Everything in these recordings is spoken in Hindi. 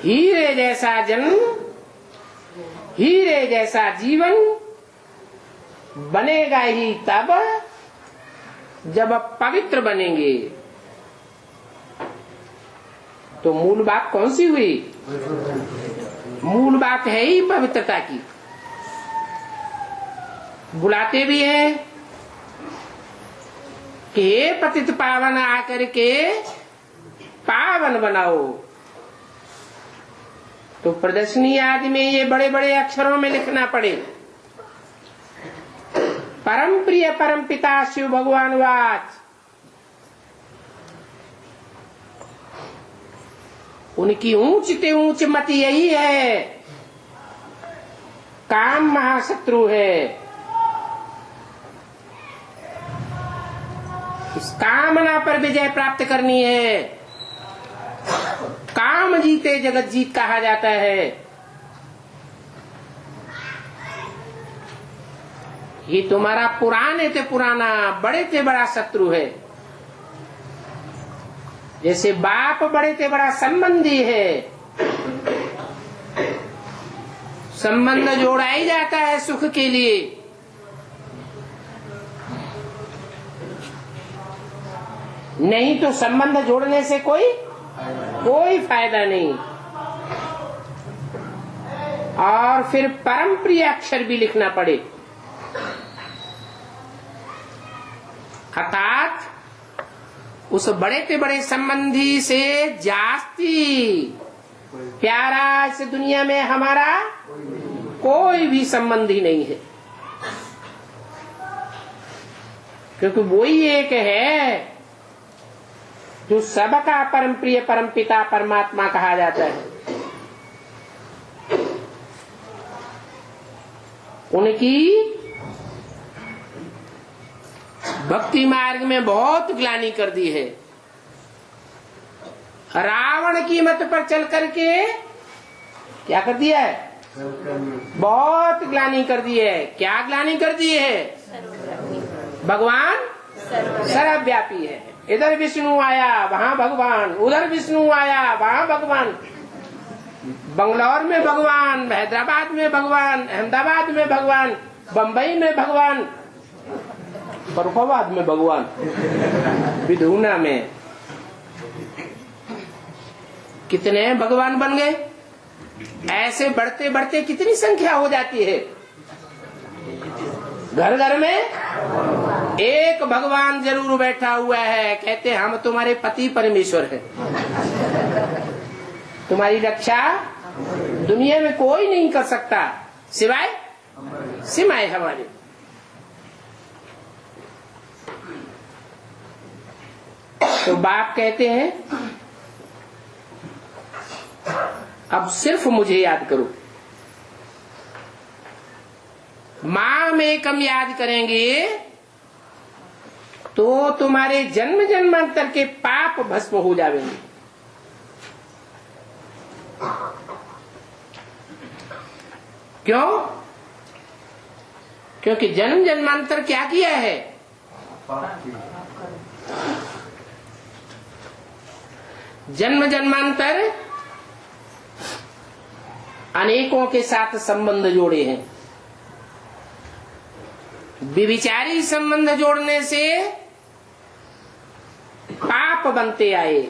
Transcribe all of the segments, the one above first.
हीरे जैसा जन्म, हीरे जैसा जीवन बनेगा ही तब जब पवित्र बनेंगे। तो मूल बात कौन सी हुई? मूल बात है ही पवित्रता की। बुलाते भी हैं कि हे पतित पावन आकर के पावन बनाओ। तो प्रदर्शनी आदि में ये बड़े बड़े अक्षरों में लिखना पड़े, परम प्रिय परम पिता शिव भगवान वाच। उनकी ऊंच ते ऊंच मति यही है, काम महाशत्रु है। इस कामना पर विजय प्राप्त करनी है। काम जीते जगत जीत कहा जाता है। ये तुम्हारा पुराने ते पुराना, बड़े ते बड़ा शत्रु है। जैसे बाप बड़े ते बड़ा संबंधी है, संबंध जोड़ा ही जाता है सुख के लिए। नहीं तो संबंध जोड़ने से कोई फायदा नहीं। और फिर परम प्रिय अक्षर भी लिखना पड़े, अर्थात उस बड़े ते बड़े संबंधी से जास्ती प्यारा इस दुनिया में हमारा कोई भी संबंधी नहीं है। क्योंकि वही एक है जो सबका परम प्रिय परम पिता परमात्मा कहा जाता है। उनकी भक्ति मार्ग में बहुत ग्लानि कर दी है। रावण की मत पर चल करके क्या कर दिया है? बहुत ग्लानि कर दी है। क्या ग्लानि कर दी है? भगवान सर्वव्यापी है। इधर विष्णु आया वहां भगवान, उधर विष्णु आया वहां भगवान, बंगलौर में भगवान, हैदराबाद में भगवान, अहमदाबाद में भगवान, बंबई में भगवान, फरुखाबाद में भगवान, विधुना में। कितने भगवान बन गए? ऐसे बढ़ते बढ़ते कितनी संख्या हो जाती है। घर घर में एक भगवान जरूर बैठा हुआ है। कहते हैं हम तुम्हारे पति परमेश्वर हैं, तुम्हारी रक्षा दुनिया में कोई नहीं कर सकता सिवाय हमारे। तो बाप कहते हैं अब सिर्फ मुझे याद करो। माम एकम याद करेंगे तो तुम्हारे जन्म जन्मांतर के पाप भस्म हो जाएंगे। क्यों? क्योंकि जन्म जन्मांतर क्या किया है? जन्म जन्मांतर अनेकों के साथ संबंध जोड़े हैं। व्यभिचारी संबंध जोड़ने से पाप बनते आए।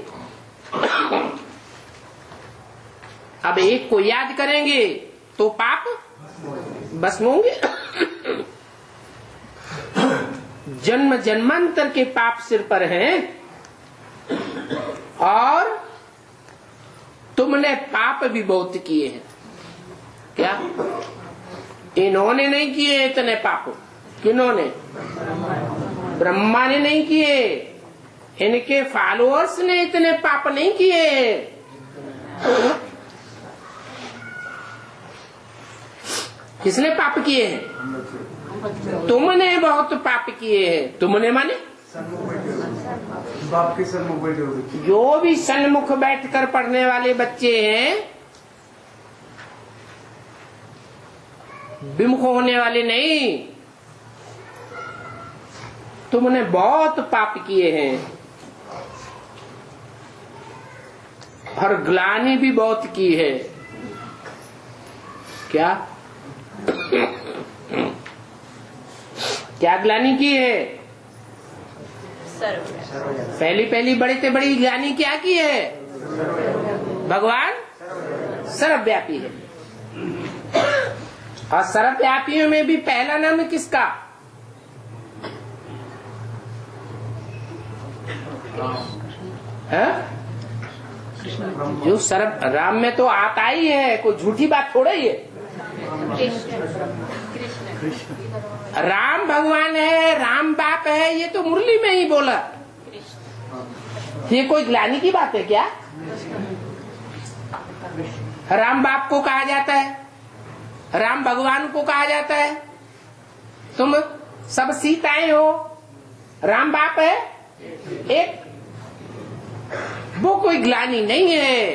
अब एक को याद करेंगे तो पाप भस्म होंगे। जन्म जन्मांतर के पाप सिर पर हैं और तुमने पाप भी बहुत किए हैं। क्या इन्होंने नहीं किए इतने पाप? किन्होंने? ब्रह्मा ने नहीं किए, इनके फॉलोअर्स ने इतने पाप नहीं किए। किसने पाप किए हैं? तुमने बहुत पाप किए हैं। तुमने माने बाप के सन्मुख बैठे होते। जो भी सन्मुख बैठकर पढ़ने वाले बच्चे हैं, विमुख होने वाले नहीं। तुमने बहुत पाप किए हैं। और ग्लानि भी बहुत की है। क्या क्या ग्लानि की है? पहली बड़ी से बड़ी ग्लानि क्या की है? भगवान सर्वव्यापी है। और सर्वव्यापियों में भी पहला नाम है किसका? है? जो सर्व राम में तो आता ही है, कोई झूठी बात थोड़ा ही है। राम भगवान है, राम बाप है, ये तो मुरली में ही बोला। ये कोई ग्लानि की बात है क्या? राम बाप को कहा जाता है, राम भगवान को कहा जाता है। तुम सब सीताएं हो, राम बाप है एक, वो कोई ग्लानि नहीं है,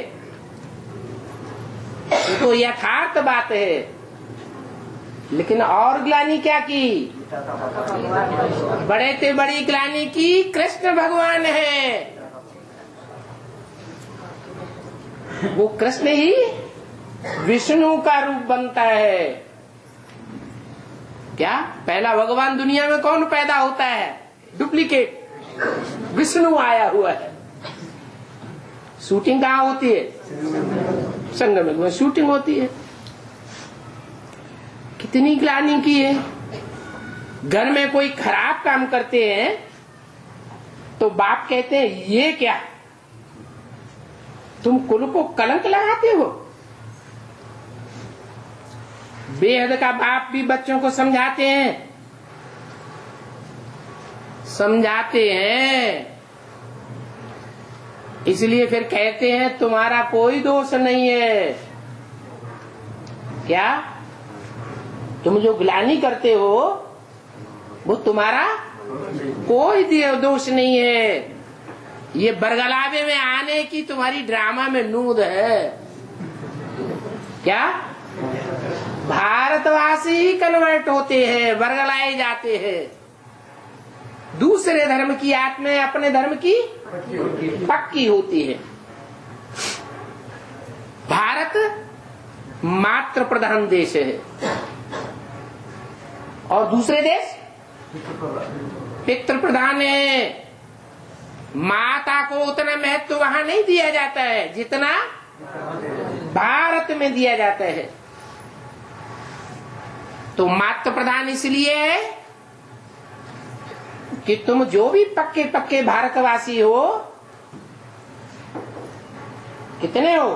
वो तो यथार्थ बात है। लेकिन और ग्लानि क्या की? बड़े से बड़ी ग्लानि की कृष्ण भगवान है। वो कृष्ण ही विष्णु का रूप बनता है। क्या पहला भगवान दुनिया में कौन पैदा होता है? डुप्लीकेट विष्णु आया हुआ है। शूटिंग कहाँ होती है? संगम में शूटिंग होती है। कितनी ग्लानि की है। घर में कोई खराब काम करते हैं तो बाप कहते हैं ये क्या, तुम कुल को कलंक लगाते हो। बेहद का बाप भी बच्चों को समझाते हैं, इसलिए फिर कहते हैं तुम्हारा कोई दोष नहीं है। क्या तुम जो ग्लानि करते हो वो तुम्हारा कोई दोष नहीं है। ये बरगलावे में आने की तुम्हारी ड्रामा में नूद है। क्या भारतवासी ही कन्वर्ट होते हैं, बरगलाए जाते हैं। दूसरे धर्म की आत्माएं अपने धर्म की पक्की होती है। भारत मातृ प्रधान देश है और दूसरे देश पितृ प्रधान है। माता को उतना महत्व वहां नहीं दिया जाता है जितना भारत में दिया जाता है। तो मातृ प्रधान इसलिए है कि तुम जो भी पक्के पक्के भारतवासी हो, कितने हो?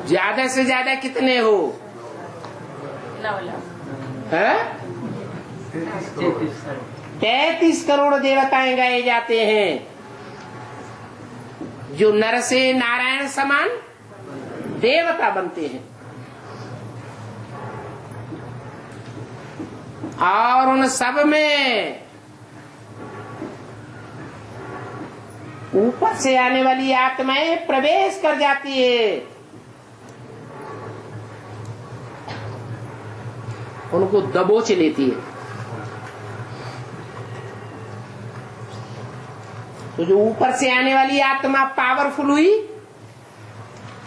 ज्यादा से ज्यादा कितने हो? 9 लाख। 33 करोड़ देवताएं गाए जाते हैं, जो नर से नारायण समान देवता बनते हैं। और उन सब में ऊपर से आने वाली आत्माएं प्रवेश कर जाती है, उनको दबोच लेती है। तो जो ऊपर से आने वाली आत्मा पावरफुल हुई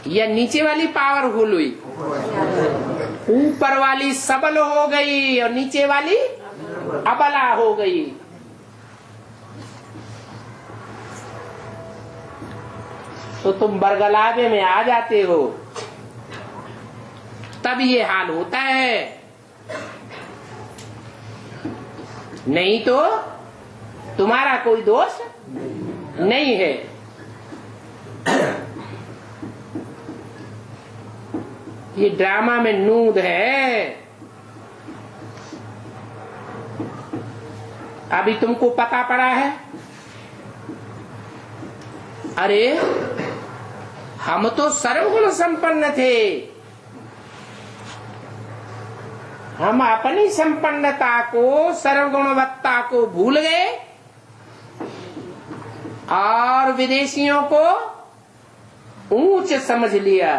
या नीचे वाली पावरफुल हुई? ऊपर वाली सबल हो गई और नीचे वाली अबला हो गई। तो तुम बरगलावे में आ जाते हो, तब ये हाल होता है। नहीं तो तुम्हारा कोई दोष नहीं है। ये ड्रामा में नूद है। अभी तुमको पता पड़ा है, अरे हम तो सर्वगुण संपन्न थे, हम अपनी संपन्नता को, सर्वगुणवत्ता को भूल गए और विदेशियों को ऊंच समझ लिया।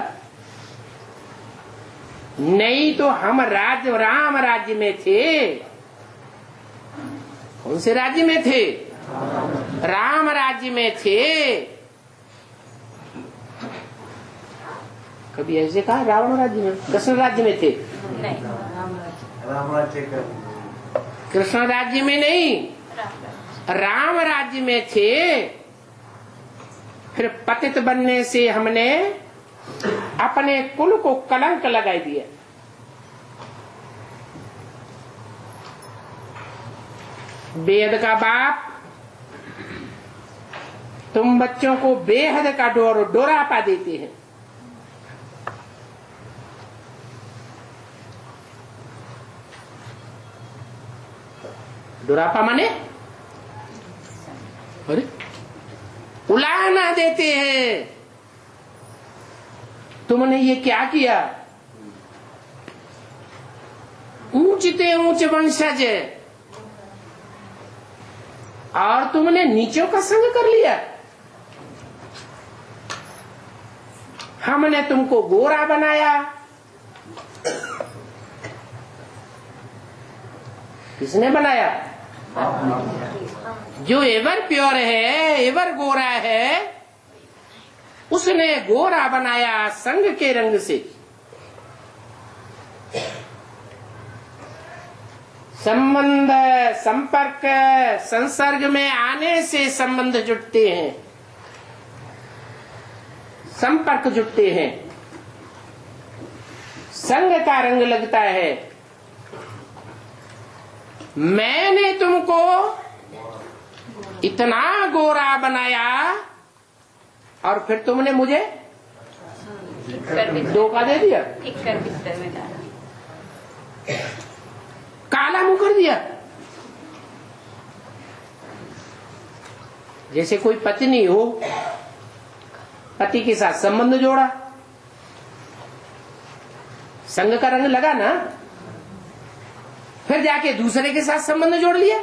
नहीं तो हम राम राज्य में थे। कौन से राज्य में थे? राम राज्य में थे। कभी ऐसे कहा रावण राज्य में? कृष्ण राज्य में थे? नहीं, राम राज्य का कृष्ण राज्य में नहीं, राम राज्य में थे। फिर पतित बनने से हमने अपने कुल को कलंक लगाई दिया। बेहद का बाप तुम बच्चों को बेहद का डोरापा देते हैं। डोरापा माने अरे उलाहना देते हैं। तुमने ये क्या किया? ऊंचते ऊंच वंशज और तुमने नीचों का संग कर लिया। हमने तुमको गोरा बनाया। किसने बनाया? जो एवर प्योर है, एवर गोरा है, उसने गोरा बनाया संग के रंग से। संबंध, संपर्क, संसर्ग में आने से संबंध जुटते हैं, संपर्क जुटते हैं, संग का रंग लगता है। मैंने तुमको इतना गोरा बनाया और फिर तुमने मुझे धोखा दे दिया, काला मुंह कर दिया। जैसे कोई पत्नी हो, पति के साथ संबंध जोड़ा, संग का रंग लगा ना, फिर जाके दूसरे के साथ संबंध जोड़ लिया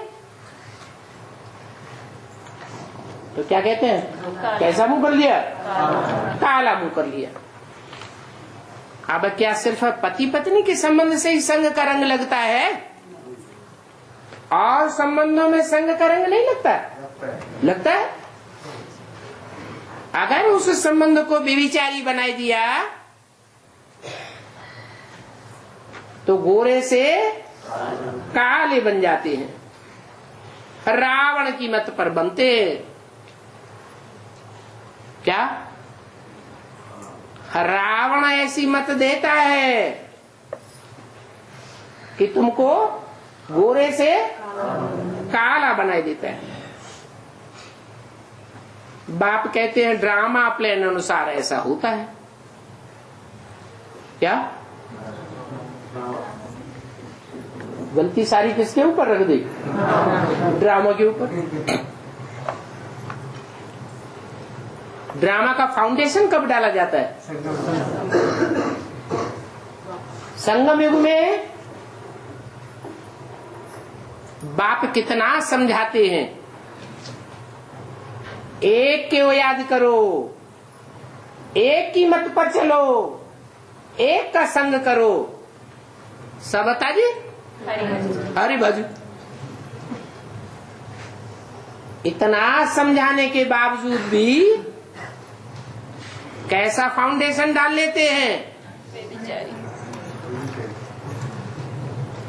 तो क्या कहते हैं? कैसा मुंह कर लिया? काला मुंह कर लिया। अब क्या सिर्फ पति पत्नी के संबंध से ही संग का रंग लगता है और संबंधों में संग का रंग नहीं लगता? लगता है। अगर उस संबंध को व्यभिचारी बना दिया तो गोरे से काले बन जाते हैं, रावण की मत पर बनते। क्या रावण ऐसी मत देता है कि तुमको गोरे से काला बना देता है। बाप कहते हैं ड्रामा प्लान अनुसार ऐसा होता है। क्या गलती सारी किसके ऊपर रख दी? ड्रामा के ऊपर। ड्रामा का फाउंडेशन कब डाला जाता है? संगम युग में बाप कितना समझाते हैं, एक को याद करो, एक की मत पर चलो, एक का संग करो। सब बता जी हरी बाजू। इतना समझाने के बावजूद भी कैसा फाउंडेशन डाल लेते हैं,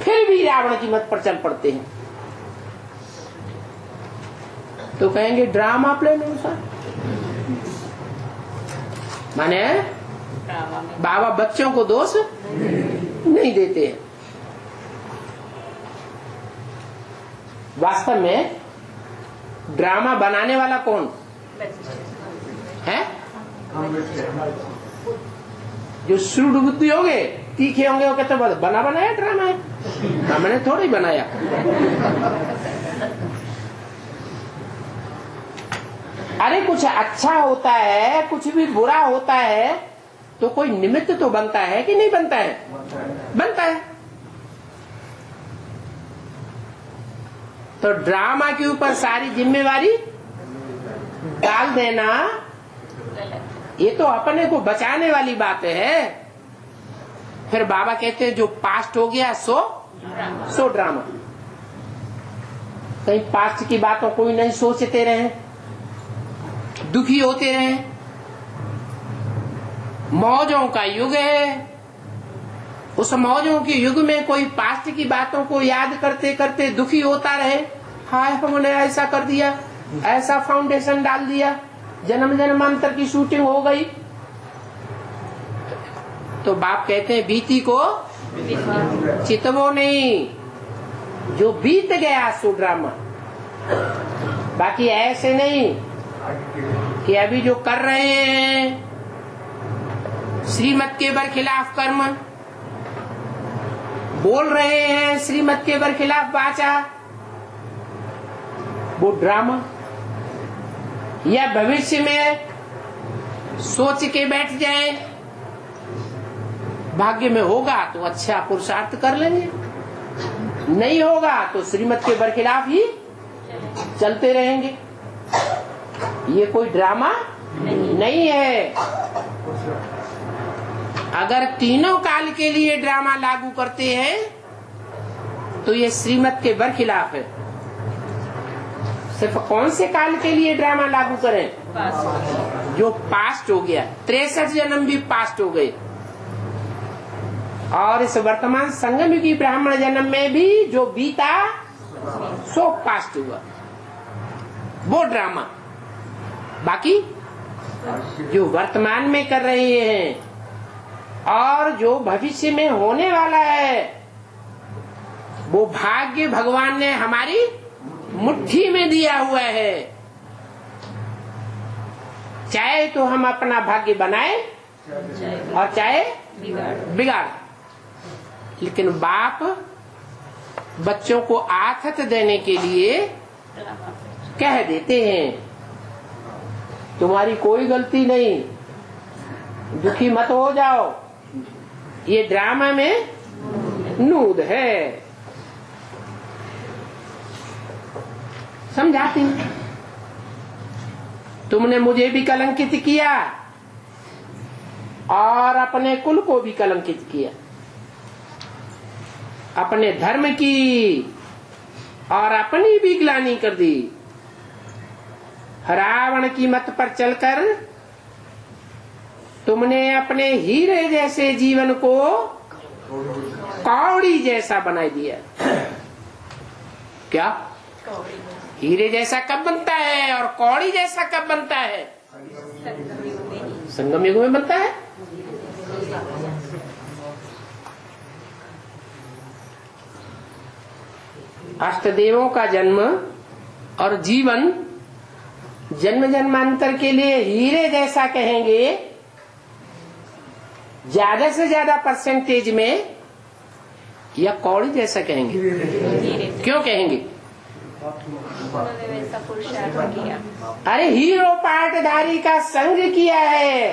फिर भी रावण की मत पर चल पड़ते हैं। तो कहेंगे ड्रामा प्लान अनुसार, माने बाबा बच्चों को दोष नहीं देते हैं। वास्तव में ड्रामा बनाने वाला कौन है? जो श्रुड बुद्धि होंगे, तीखे होंगे, वो कहते बना बनाया ड्रामा है, हमने थोड़ी बनाया। अरे कुछ अच्छा होता है, कुछ भी बुरा होता है तो कोई निमित्त तो बनता है कि नहीं बनता है? बनता है। तो ड्रामा के ऊपर सारी जिम्मेवारी डाल देना, ये तो अपने को बचाने वाली बात है। फिर बाबा कहते हैं जो पास्ट हो गया सो ड्रामा। कहीं पास्ट की बातों कोई नहीं सोचते रहे, दुखी होते रहे, मौजों का युग है। उस मौजों के युग में कोई पास्ट की बातों को याद करते करते दुखी होता रहे, हाय हमने ऐसा कर दिया, ऐसा फाउंडेशन डाल दिया, जन्म जन्मांतर की शूटिंग हो गई। तो बाप कहते हैं बीती को चितवो नहीं, जो बीत गया सो ड्रामा। बाकी ऐसे नहीं कि अभी जो कर रहे हैं श्रीमत के बरखिलाफ कर्म, बोल रहे हैं श्रीमत के बरखिलाफ वाचा, वो ड्रामा। या भविष्य में सोच के बैठ जाए भाग्य में होगा तो अच्छा पुरुषार्थ कर लेंगे, नहीं होगा तो श्रीमत के बरखिलाफ ही चलते रहेंगे। ये कोई ड्रामा नहीं है। अगर तीनों काल के लिए ड्रामा लागू करते हैं तो ये श्रीमत के बरखिलाफ है। सिर्फ कौन से काल के लिए ड्रामा लागू करें? जो पास्ट हो गया, 63 जन्म भी पास्ट हो गए, और इस वर्तमान संगम युगी ब्राह्मण जन्म में भी जो बीता सो पास्ट हुआ, वो ड्रामा। बाकी जो वर्तमान में कर रहे हैं और जो भविष्य में होने वाला है, वो भाग्य भगवान ने हमारी मुट्ठी में दिया हुआ है। चाहे तो हम अपना भाग्य बनाए और चाहे बिगाड़। लेकिन बाप बच्चों को आथत देने के लिए कह देते हैं तुम्हारी कोई गलती नहीं, दुखी मत हो जाओ, ये ड्रामा में नूद है। समझाती हूं, तुमने मुझे भी कलंकित किया और अपने कुल को भी कलंकित किया, अपने धर्म की और अपनी भी ग्लानि कर दी। रावण की मत पर चलकर तुमने अपने हीरे जैसे जीवन को कौड़ी जैसा बना दिया। क्या हीरे जैसा कब बनता है और कौड़ी जैसा कब बनता है? संगम युग में बनता है। अष्टदेवों का जन्म और जीवन जन्म जन्मांतर के लिए हीरे जैसा कहेंगे, ज्यादा से ज्यादा परसेंटेज में, या कौड़ी जैसा कहेंगे? क्यों कहेंगे? वैसा पुरुषार्थ किया। अरे हीरो पाटधारी का संग किया है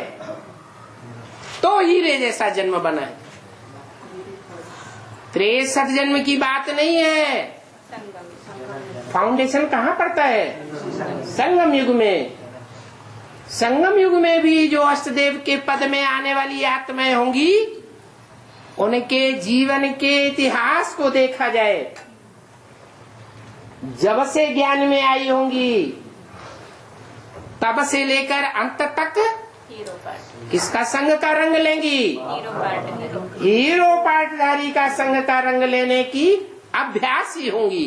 तो हीरे जैसा जन्म बना है। 63 जन्म की बात नहीं है। फाउंडेशन कहाँ पड़ता है? संगम युग में। संगम युग में भी जो अष्टदेव के पद में आने वाली आत्माएं होंगी, उनके जीवन के इतिहास को देखा जाए, जब से ज्ञान में आई होंगी तब से लेकर अंत तक किसका संग का रंग लेंगी? हीरो पाटधारी का संग का रंग लेने की अभ्यासी होंगी।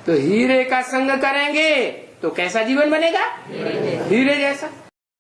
तो हीरे का संग करेंगे तो कैसा जीवन बनेगा? हीरे जैसा।